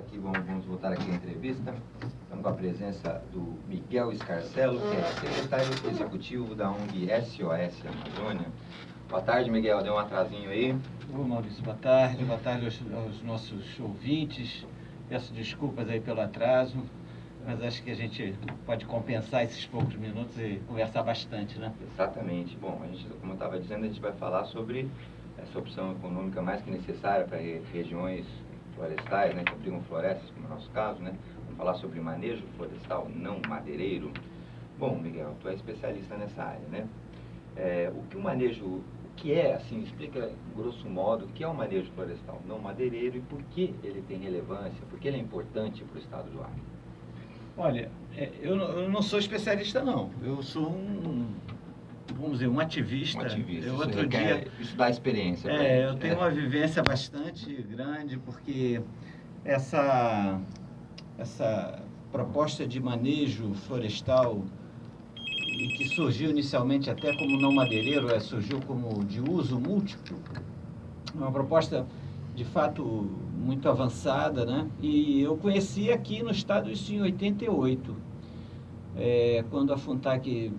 aqui, vamos voltar aqui à entrevista. Estamos com a presença do Miguel Scarcello, que é secretário executivo da ONG SOS Amazônia. Boa tarde, Miguel. Deu um atrasinho aí. Ô, Maurício, boa tarde aos nossos ouvintes. Peço desculpas aí pelo atraso, mas acho que a gente pode compensar esses poucos minutos e conversar bastante, né? Exatamente. Bom, a gente, como eu estava dizendo, a gente vai falar sobre essa opção econômica mais que necessária para regiões florestais, né, que abrigam florestas, como é o nosso caso, né? Vamos falar sobre manejo florestal não madeireiro. Bom, Miguel, tu é especialista nessa área, né? O que é, assim, explica, grosso modo, o que é o manejo florestal não madeireiro e por que ele tem relevância, por que ele é importante para o estado do Acre? Olha, eu não sou especialista, não. Eu sou vamos dizer, um ativista. Isso dá experiência. Eu tenho uma vivência bastante grande, porque essa proposta de manejo florestal, e que surgiu inicialmente até como não madeireiro, surgiu como de uso múltiplo, é uma proposta de fato muito avançada, né? E eu conheci aqui no estado isso em 88, quando a FUNTAC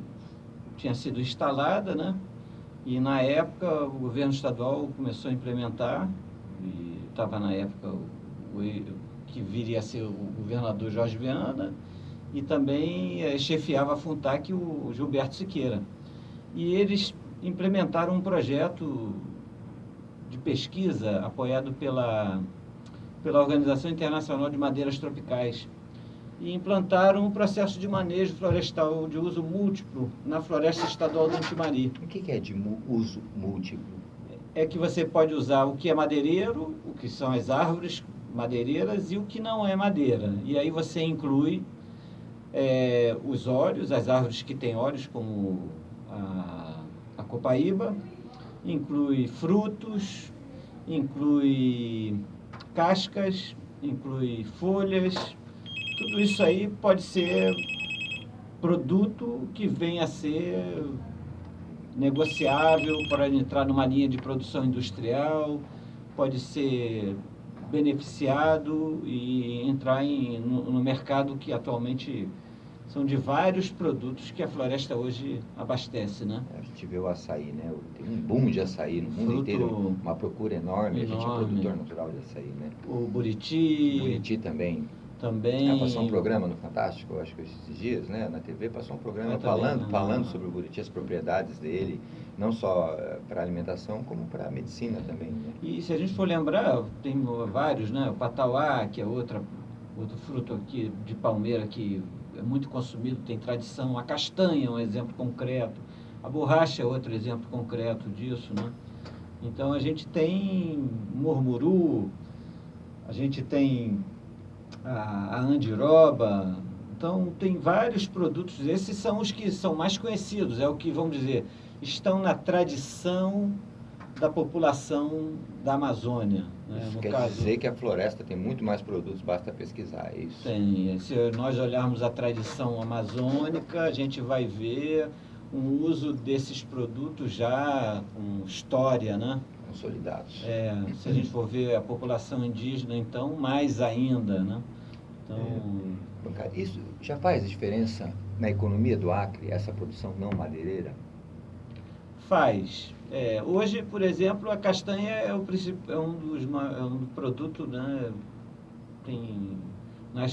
tinha sido instalada, né? E na época o governo estadual começou a implementar, e estava na época que viria a ser o governador Jorge Viana, e também chefiava a FUNTAC o Gilberto Siqueira. E eles implementaram um projeto de pesquisa apoiado pela Organização Internacional de Madeiras Tropicais, e implantaram um processo de manejo florestal de uso múltiplo na floresta estadual do Antimari. O que é de uso múltiplo? É que você pode usar o que é madeireiro, o que são as árvores madeireiras, e o que não é madeira. E aí você inclui os óleos, as árvores que têm óleos, como a copaíba, inclui frutos, inclui cascas, inclui folhas. Tudo isso aí pode ser produto que venha a ser negociável para entrar numa linha de produção industrial, pode ser beneficiado e entrar no mercado, que atualmente são de vários produtos que a floresta hoje abastece, né? A gente vê o açaí, né? Tem um boom de açaí no mundo inteiro, uma procura enorme. A gente é produtor natural de açaí, né? O buriti. O buriti também. Passou um programa no Fantástico, acho que esses dias, né? Na TV passou um programa falando sobre o buriti, as propriedades dele, não só para alimentação, como para a medicina também, né? E se a gente for lembrar, tem vários, né? O patauá, que é outro fruto aqui de palmeira que é muito consumido, tem tradição. A castanha é um exemplo concreto. A borracha é outro exemplo concreto disso, né? Então a gente tem murmuru, a gente tem a andiroba. Então tem vários produtos. Esses são os que são mais conhecidos, é o que, vamos dizer, estão na tradição da população da Amazônia, né? Isso quer dizer que a floresta tem muito mais produtos, basta pesquisar, é isso? Tem. Se nós olharmos a tradição amazônica, a gente vai ver um uso desses produtos já com história, né? Consolidados. Se a gente for ver a população indígena, então, mais ainda, né? Então... Isso já faz diferença na economia do Acre, essa produção não madeireira? Faz. Hoje, por exemplo, a castanha é um produto, né? Tem na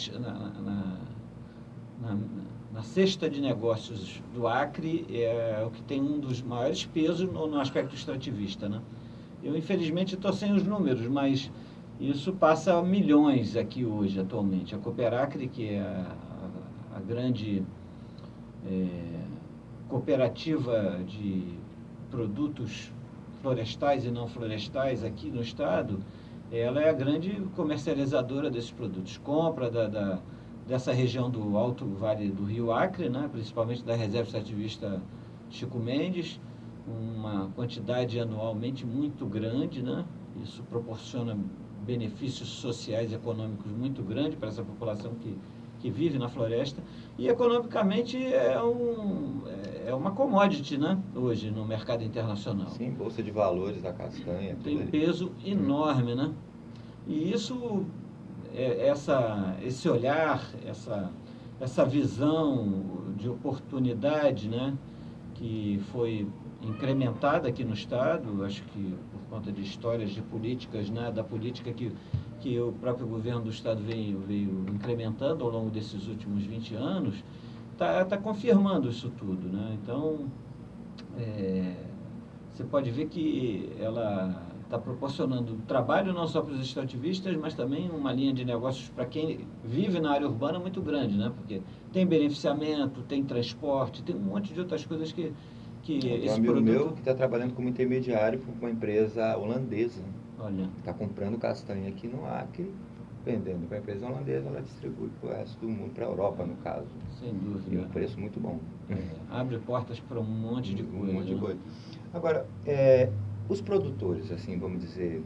cesta de negócios do Acre, é o que tem um dos maiores pesos no aspecto extrativista, né? Eu, infelizmente, estou sem os números, mas isso passa a milhões aqui hoje, atualmente. A Cooperacre, que é a grande cooperativa de produtos florestais e não florestais aqui no estado, ela é a grande comercializadora desses produtos. Compra dessa região do Alto Vale do Rio Acre, né, principalmente da Reserva Extrativista Chico Mendes, uma quantidade anualmente muito grande, né? Isso proporciona benefícios sociais e econômicos muito grandes para essa população que vive na floresta, e economicamente é uma commodity, né, hoje no mercado internacional. Sim, bolsa de valores da castanha. Tem um peso enorme, né? E isso esse olhar, essa visão de oportunidade, né, que foi incrementada aqui no Estado, acho que por conta de histórias de políticas, né, da política que o próprio governo do Estado veio incrementando ao longo desses últimos 20 anos, está confirmando isso tudo, né? Então, você pode ver que ela está proporcionando trabalho não só para os extrativistas, mas também uma linha de negócios para quem vive na área urbana muito grande, né? Porque tem beneficiamento, tem transporte, tem um monte de outras coisas que tem um amigo meu que está trabalhando como intermediário com uma empresa holandesa. Olha. Está comprando castanha aqui no Acre, vendendo para a empresa holandesa, ela distribui para o resto do mundo, para a Europa, no caso. Sem dúvida. E um preço muito bom. Abre portas para um monte de coisa. Um monte de coisa. Agora, os produtores, assim, vamos dizer,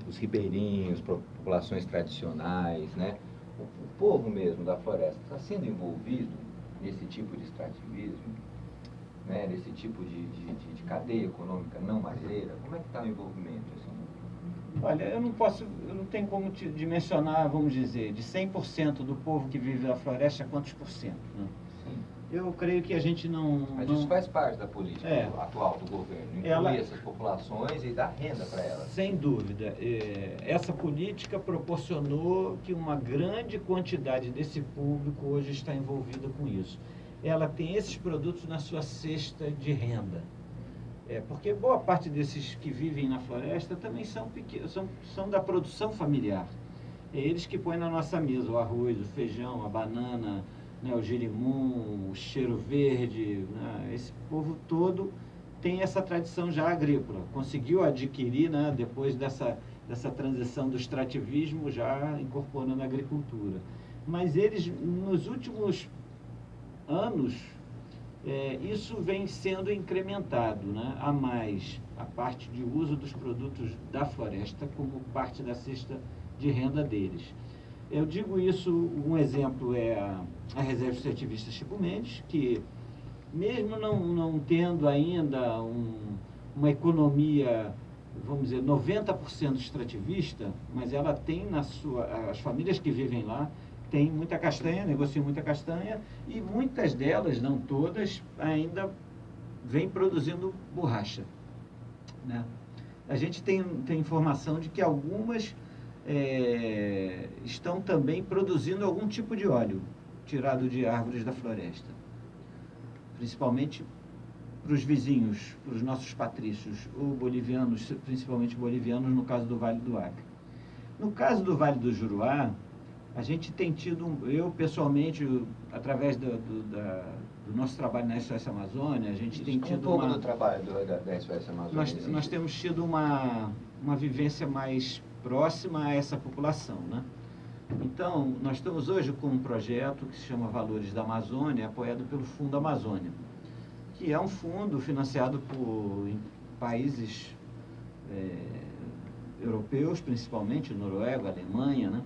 os ribeirinhos, populações tradicionais, né? O povo mesmo da floresta está sendo envolvido nesse tipo de extrativismo, né? Nesse tipo de cadeia econômica não madeireira? Como é que está o envolvimento, assim? Olha, eu não tenho como te dimensionar, vamos dizer, de 100% do povo que vive na floresta, quantos por cento, né? Sim. Eu creio que a gente não... Mas isso faz parte da política atual do governo, incluir essas populações e dar renda para elas. Sem dúvida. Essa política proporcionou que uma grande quantidade desse público hoje está envolvida com isso. Ela tem esses produtos na sua cesta de renda. Porque boa parte desses que vivem na floresta também são da produção familiar. É eles que põem na nossa mesa o arroz, o feijão, a banana, né, o girimum, o cheiro verde, né? Esse povo todo tem essa tradição já agrícola. Conseguiu adquirir, né, depois dessa transição do extrativismo, já incorporando a agricultura. Mas eles, nos últimos anos, isso vem sendo incrementado, né, a mais a parte de uso dos produtos da floresta como parte da cesta de renda deles. Eu digo isso, um exemplo é a Reserva Extrativista Chico Mendes, que mesmo não tendo ainda uma economia, vamos dizer, 90% extrativista, mas ela tem as famílias que vivem lá, tem muita castanha, negociam muita castanha, e muitas delas, não todas, ainda vêm produzindo borracha, né? A gente tem informação de que algumas estão também produzindo algum tipo de óleo tirado de árvores da floresta, principalmente para os vizinhos, para os nossos patrícios, ou bolivianos, principalmente bolivianos, no caso do Vale do Acre. No caso do Vale do Juruá, a gente tem tido, eu pessoalmente, através do nosso trabalho na SOS Amazônia, a gente tem tido um pouco do trabalho da SOS Amazônia. Nós temos tido uma vivência mais próxima a essa população, né? Então, nós estamos hoje com um projeto que se chama Valores da Amazônia, apoiado pelo Fundo Amazônia, que é um fundo financiado por países europeus, principalmente Noruega, Alemanha, né?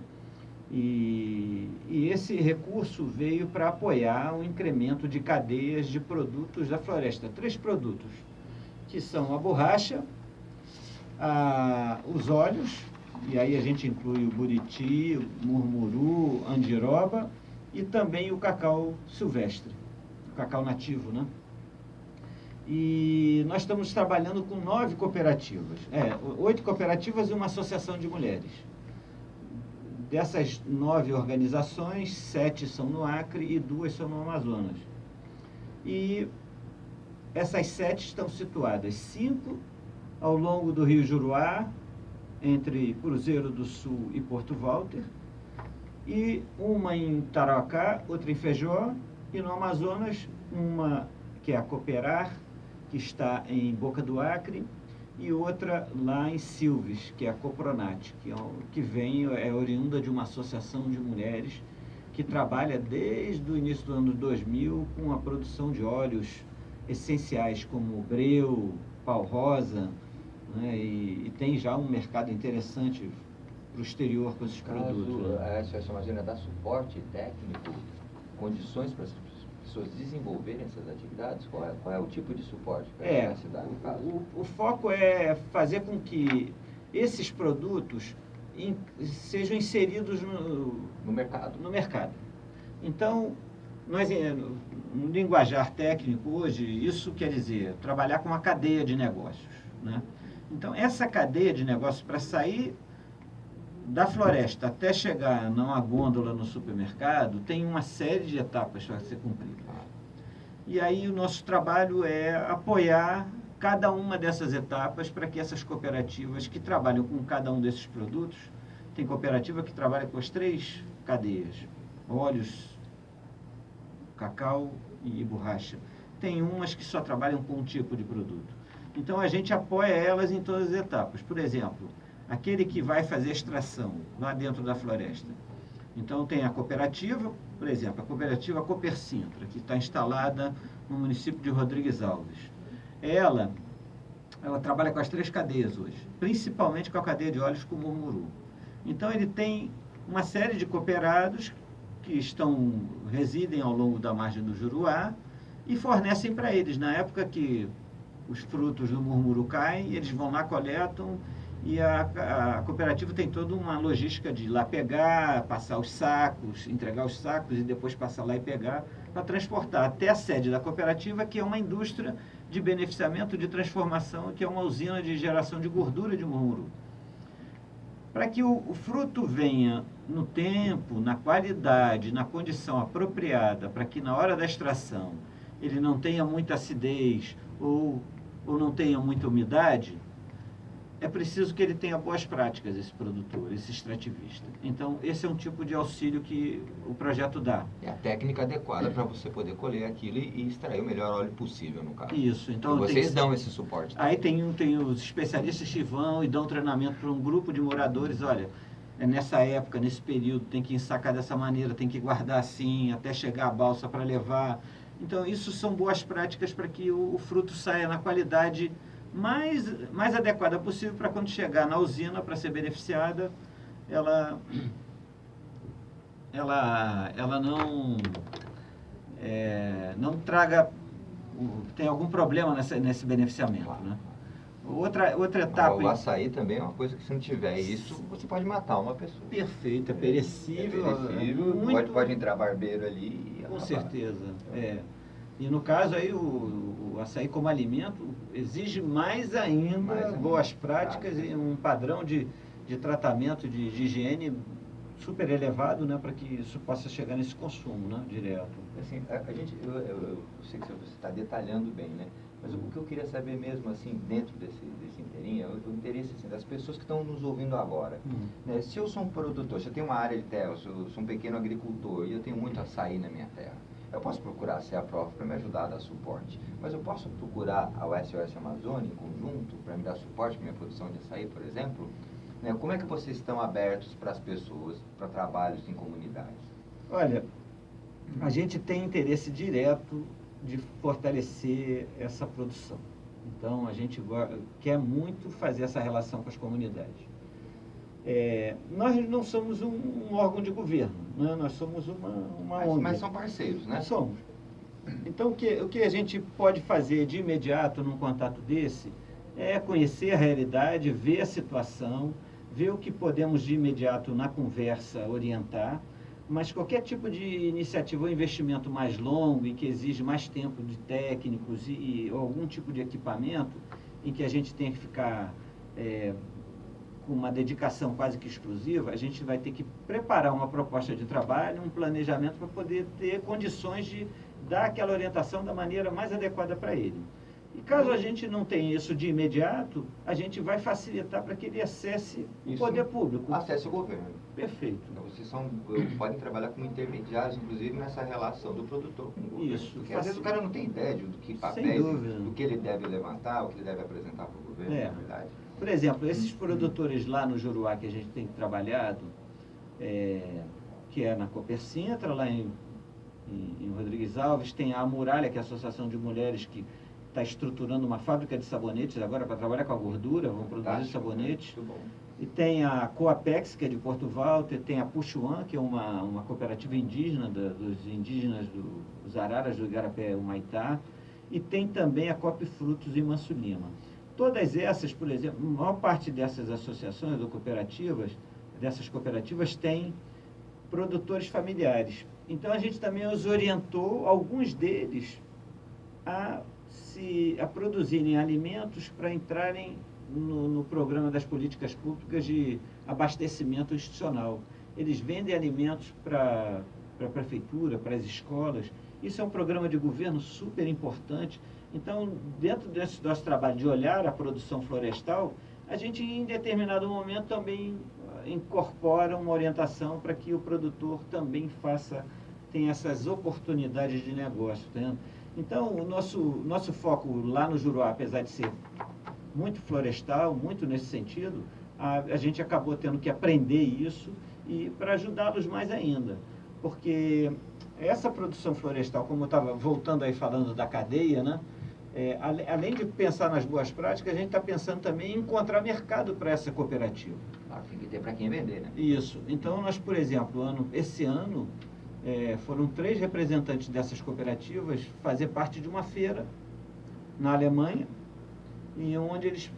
E esse recurso veio para apoiar o incremento de cadeias de produtos da floresta. 3 produtos, que são a borracha, os óleos, e aí a gente inclui o buriti, o murmuru, andiroba, e também o cacau silvestre, o cacau nativo, né? E nós estamos trabalhando com 9 cooperativas, 8 cooperativas e uma associação de mulheres. Dessas 9 organizações, 7 são no Acre e 2 são no Amazonas. E essas 7 estão situadas, 5 ao longo do Rio Juruá, entre Cruzeiro do Sul e Porto Walter, e uma em Tarauacá, outra em Feijó, e no Amazonas, uma que é a Cooperar, que está em Boca do Acre, e outra lá em Silves, que é a Copronat, que é oriunda de uma associação de mulheres que trabalha desde o início do ano 2000 com a produção de óleos essenciais como breu, pau-rosa, né, e tem já um mercado interessante para o exterior com esses produtos. Né? A SOS Amazônia dá suporte técnico, condições para as pessoas desenvolverem essas atividades? Qual é o tipo de suporte para a cidade, no caso? O foco é fazer com que esses produtos sejam inseridos no mercado. No mercado. Então, nós, no linguajar técnico hoje, isso quer dizer trabalhar com uma cadeia de negócios, né? Então, essa cadeia de negócios, para sair da floresta até chegar numa gôndola no supermercado, tem uma série de etapas para ser cumprida. E aí o nosso trabalho é apoiar cada uma dessas etapas para que essas cooperativas que trabalham com cada um desses produtos, tem cooperativa que trabalha com as 3 cadeias, óleos, cacau e borracha. Tem umas que só trabalham com um tipo de produto. Então, a gente apoia elas em todas as etapas. Por exemplo, aquele que vai fazer extração lá dentro da floresta. Então, tem a cooperativa, por exemplo, a cooperativa Copercintra, que está instalada no município de Rodrigues Alves. Ela trabalha com as 3 cadeias hoje, principalmente com a cadeia de óleos com Murmuru. Então, ele tem uma série de cooperados que residem ao longo da margem do Juruá e fornecem para eles. Na época que os frutos do Murmuru caem, eles vão lá, coletam, e a cooperativa tem toda uma logística de ir lá pegar, passar os sacos, entregar os sacos e depois passar lá e pegar para transportar até a sede da cooperativa, que é uma indústria de beneficiamento, de transformação, que é uma usina de geração de gordura de Murmuru. Para que o fruto venha no tempo, na qualidade, na condição apropriada, para que na hora da extração ele não tenha muita acidez ou não tenha muita umidade, é preciso que ele tenha boas práticas, esse produtor, esse extrativista. Então, esse é um tipo de auxílio que o projeto dá. É a técnica adequada para você poder colher aquilo e extrair o melhor óleo possível, no caso. Isso. Então, e vocês dão esse suporte. Aí tem os especialistas que vão e dão treinamento para um grupo de moradores. Olha, nessa época, nesse período, tem que ensacar dessa maneira, tem que guardar assim, até chegar a balsa para levar. Então, isso são boas práticas para que o fruto saia na qualidade mais adequada possível para quando chegar na usina para ser beneficiada, ela não traga, tem algum problema nesse beneficiamento, né? Outra etapa... O açaí também é uma coisa que se não tiver isso, você pode matar uma pessoa. Perfeito, é perecível. Pode entrar barbeiro ali e com certeza, E no caso aí, o açaí como alimento exige mais ainda boas práticas e um padrão de tratamento, de higiene super elevado, né, para que isso possa chegar nesse consumo, né, direto. Assim, eu sei que você está detalhando bem, né? Mas o que eu queria saber mesmo, assim, dentro desse inteirinho, é o interesse assim, das pessoas que estão nos ouvindo agora. Né? Se eu sou um produtor, se eu tenho uma área de terra, eu sou um pequeno agricultor e eu tenho muito açaí na minha terra, eu posso procurar a CEAPROF para me ajudar a dar suporte, mas eu posso procurar a SOS Amazônia em conjunto para me dar suporte para minha produção de açaí, por exemplo? Né? Como é que vocês estão abertos para as pessoas, para trabalhos em comunidades? Olha, a gente tem interesse direto de fortalecer essa produção. Então, a gente quer muito fazer essa relação com as comunidades. Nós não somos um órgão de governo, né? Nós somos uma ONG. Mas são parceiros, né? Somos. Então, o que a gente pode fazer de imediato num contato desse é conhecer a realidade, ver a situação, ver o que podemos de imediato na conversa orientar, mas qualquer tipo de iniciativa ou investimento mais longo e que exige mais tempo de técnicos ou algum tipo de equipamento em que a gente tem que ficar com uma dedicação quase que exclusiva, a gente vai ter que preparar uma proposta de trabalho, um planejamento para poder ter condições de dar aquela orientação da maneira mais adequada para ele. E caso a gente não tenha isso de imediato, a gente vai facilitar para que ele acesse o poder público. Acesse o governo. Perfeito. Então, vocês podem trabalhar como intermediários, inclusive, nessa relação do produtor com o governo. Isso. Porque às vezes o cara não tem ideia do que papéis, do que ele deve levantar, o que ele deve apresentar para o governo, na verdade. Por exemplo, esses produtores lá no Juruá que a gente tem trabalhado, que é na Copercintra, lá em Rodrigues Alves, tem a Muralha, que é a Associação de Mulheres que está estruturando uma fábrica de sabonetes agora para trabalhar com a gordura, vão produzir sabonetes. Muito bom. E tem a Coapex, que é de Porto Walter, tem a Puxuan, que é uma cooperativa indígena, dos indígenas dos Araras do Igarapé, Humaitá, e tem também a Coop Frutos em Manso Lima. Todas essas, por exemplo, a maior parte dessas associações ou cooperativas dessas cooperativas têm produtores familiares. Então, a gente também os orientou, alguns deles, a produzirem alimentos para entrarem no programa das políticas públicas de abastecimento institucional. Eles vendem alimentos para a prefeitura, para as escolas. Isso é um programa de governo super importante. Então, dentro desse nosso trabalho de olhar a produção florestal, a gente, em determinado momento, também incorpora uma orientação para que o produtor também tenha essas oportunidades de negócio. Tá? Então, o nosso foco lá no Juruá, apesar de ser muito florestal, muito nesse sentido, a gente acabou tendo que aprender isso e para ajudá-los mais ainda. Porque essa produção florestal, como eu estava voltando aí falando da cadeia, né? Além de pensar nas boas práticas, a gente está pensando também em encontrar mercado para essa cooperativa. Tem que ter para quem vender, né? Isso. Então, nós, por exemplo, esse ano, foram 3 representantes dessas cooperativas fazer parte de uma feira na Alemanha, e onde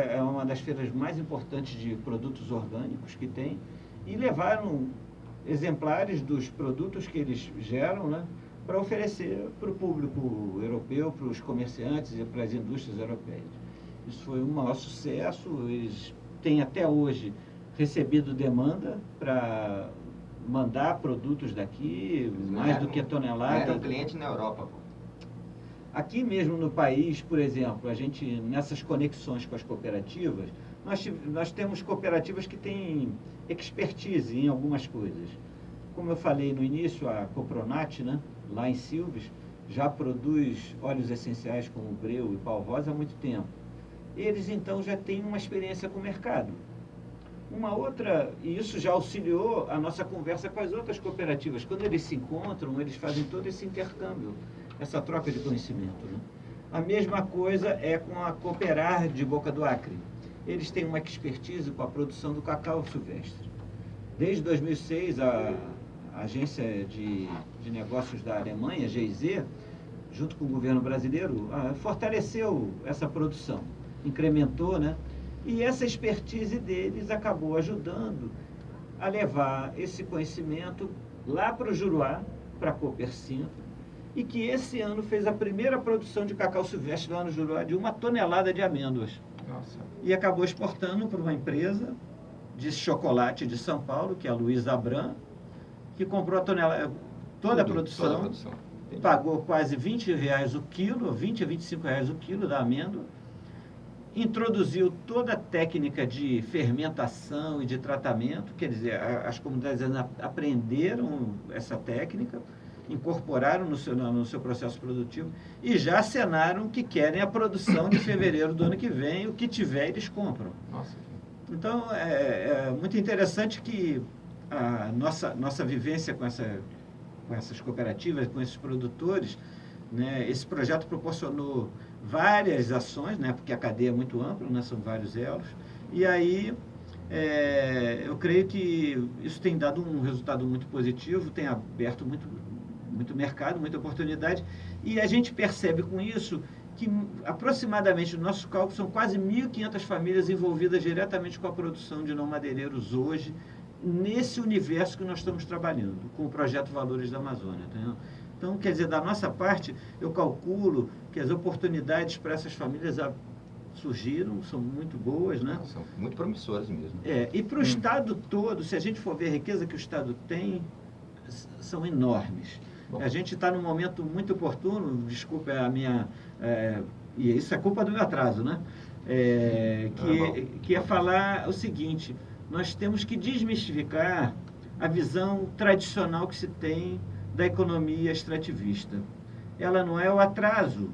é uma das feiras mais importantes de produtos orgânicos que tem, e levaram exemplares dos produtos que eles geram, né, para oferecer para o público europeu, para os comerciantes e para as indústrias europeias. Isso foi um maior sucesso. Eles têm até hoje recebido demanda para mandar produtos daqui, mais do que tonelada. Era um cliente na Europa, pô. Aqui mesmo no país, por exemplo, a gente, nessas conexões com as cooperativas, nós temos cooperativas que têm expertise em algumas coisas. Como eu falei no início, a Copronat, né, lá em Silves, já produz óleos essenciais como breu e pau rosa há muito tempo. Eles, então, já têm uma experiência com o mercado. Uma outra, e isso já auxiliou a nossa conversa com as outras cooperativas. Quando eles se encontram, eles fazem todo esse intercâmbio, essa troca de conhecimento, né? A mesma coisa é com a Cooperar de Boca do Acre. Eles têm uma expertise com a produção do cacau silvestre. Desde 2006, a Agência de Negócios da Alemanha, GIZ, junto com o governo brasileiro, fortaleceu essa produção, incrementou, né? E essa expertise deles acabou ajudando a levar esse conhecimento lá para o Juruá, para a Copercinto, e que esse ano fez a primeira produção de cacau silvestre lá no Juruá de 1 tonelada de amêndoas. Nossa. E acabou exportando para uma empresa de chocolate de São Paulo, que é a Luiz Abram, que comprou toda a produção, pagou quase R$20 o quilo, 20 a R$25 o quilo da amêndoa, introduziu toda a técnica de fermentação e de tratamento, quer dizer, as comunidades aprenderam essa técnica, incorporaram no seu processo produtivo e já acenaram que querem a produção de fevereiro do ano que vem, o que tiver eles compram. Nossa. Então, é muito interessante que a nossa vivência com essas cooperativas, com esses produtores, né, esse projeto proporcionou várias ações, né, porque a cadeia é muito ampla, né, são vários elos, e aí eu creio que isso tem dado um resultado muito positivo, tem aberto muito mercado, muita oportunidade, e a gente percebe com isso que aproximadamente, no nosso cálculo, são quase 1.500 famílias envolvidas diretamente com a produção de não madeireiros hoje, nesse universo que nós estamos trabalhando, com o projeto Valores da Amazônia. Entendeu? Então, quer dizer, da nossa parte, eu calculo que as oportunidades para essas famílias surgiram, são muito boas, né? São muito promissoras mesmo. E para o Estado todo, se a gente for ver a riqueza que o Estado tem, são enormes. Bom. A gente está num momento muito oportuno, desculpa a minha... e isso é culpa do meu atraso, né? Que é falar o seguinte: nós temos que desmistificar a visão tradicional que se tem da economia extrativista. Ela não é o atraso,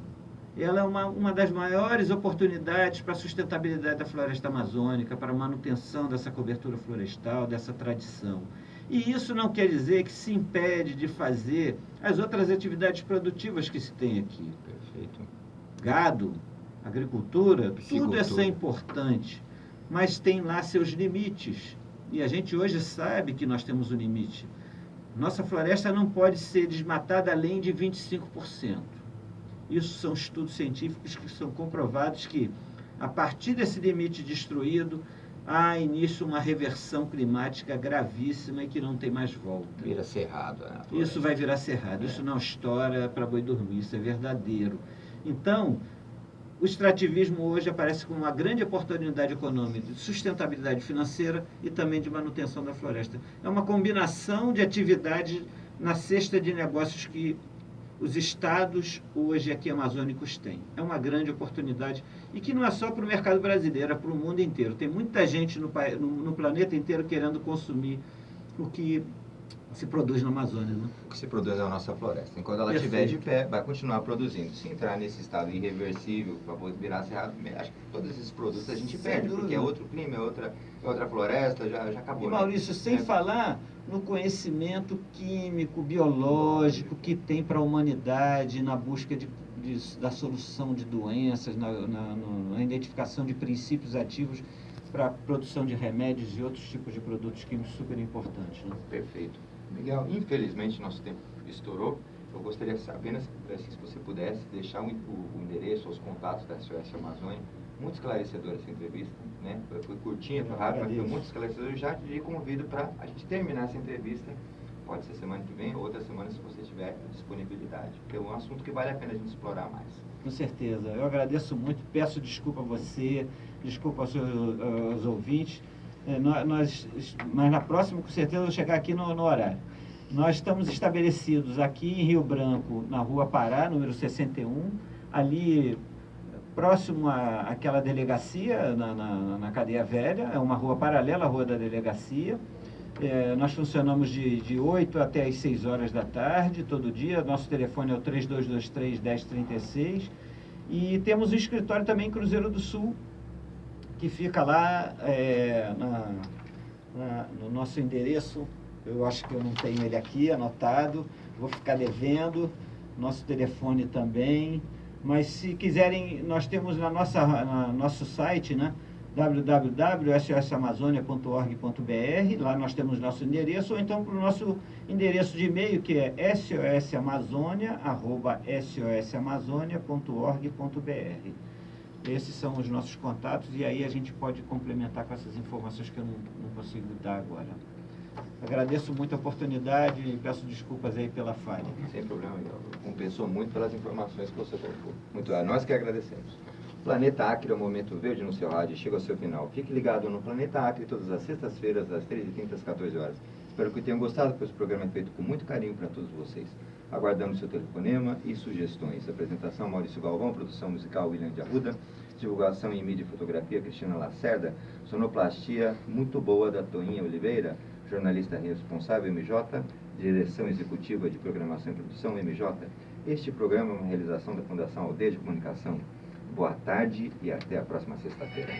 ela é uma das maiores oportunidades para a sustentabilidade da floresta amazônica, para a manutenção dessa cobertura florestal, dessa tradição. E isso não quer dizer que se impede de fazer as outras atividades produtivas que se tem aqui. Perfeito. Gado, agricultura, tudo isso é importante, mas tem lá seus limites. E a gente hoje sabe que nós temos um limite. Nossa floresta não pode ser desmatada além de 25%. Isso são estudos científicos que são comprovados que, a partir desse limite destruído, há início uma reversão climática gravíssima e que não tem mais volta. Vira cerrado. Né? Isso vai virar cerrado, isso não estoura para boi dormir, isso é verdadeiro. Então, o extrativismo hoje aparece como uma grande oportunidade econômica, de sustentabilidade financeira e também de manutenção da floresta. É uma combinação de atividades na cesta de negócios que os estados hoje aqui amazônicos têm. É uma grande oportunidade e que não é só para o mercado brasileiro, é para o mundo inteiro. Tem muita gente no planeta inteiro querendo consumir o que se produz na Amazônia, né? O que se produz é a nossa floresta. Enquanto ela estiver de pé, vai continuar produzindo. Se entrar nesse estado irreversível, para virar cerrado, acho que todos esses produtos a gente perde, porque é outro clima, é outra floresta, já acabou. E Maurício, né? sem falar no conhecimento químico, biológico que tem para a humanidade na busca da solução de doenças, na identificação de princípios ativos para a produção de remédios e outros tipos de produtos químicos super importantes. Né? Perfeito. Miguel, infelizmente nosso tempo estourou. Eu gostaria apenas se você pudesse deixar o endereço, os contatos da SOS Amazônia. Muito esclarecedora essa entrevista, né? Foi curtinha, foi rápida, mas foi muito esclarecedora. Eu já te convido para a gente terminar essa entrevista. Pode ser semana que vem ou outra semana, se você tiver disponibilidade. Porque é um assunto que vale a pena a gente explorar mais. Com certeza. Eu agradeço muito, peço desculpa a você, desculpa aos ouvintes. Mas na próxima, com certeza, eu vou chegar aqui no horário. Nós estamos estabelecidos aqui em Rio Branco, na Rua Pará, número 61, ali próximo àquela delegacia, na Cadeia Velha, é uma rua paralela à Rua da Delegacia. Nós funcionamos de 8 até as 6 horas da tarde, todo dia. Nosso telefone é o 3223-1036. E temos um escritório também em Cruzeiro do Sul, que fica lá no nosso endereço. Eu acho que eu não tenho ele aqui anotado, vou ficar devendo. Nosso telefone também. Mas se quiserem, nós temos no nosso site, né? www.sosamazônia.org.br, lá nós temos nosso endereço, ou então para o nosso endereço de e-mail, que é sosamazonia@sosamazônia.org.br. Esses são os nossos contatos e aí a gente pode complementar com essas informações que eu não consigo dar agora. Agradeço muito a oportunidade e peço desculpas aí pela falha. Sem problema, Miguel. Compensou muito pelas informações que você colocou. Muito bem, nós que agradecemos. Planeta Acre é o Momento Verde no seu rádio, chega ao seu final. Fique ligado no Planeta Acre todas as sextas-feiras, às 13h30 às 14 horas. Espero que tenham gostado, pois o programa é feito com muito carinho para todos vocês. Aguardamos seu telefonema e sugestões. Apresentação Maurício Galvão, produção musical William de Arruda, divulgação em mídia e fotografia Cristina Lacerda, sonoplastia muito boa da Toinha Oliveira, jornalista responsável MJ, direção executiva de programação e produção MJ. Este programa é uma realização da Fundação Aldeia de Comunicação. Boa tarde e até a próxima sexta-feira.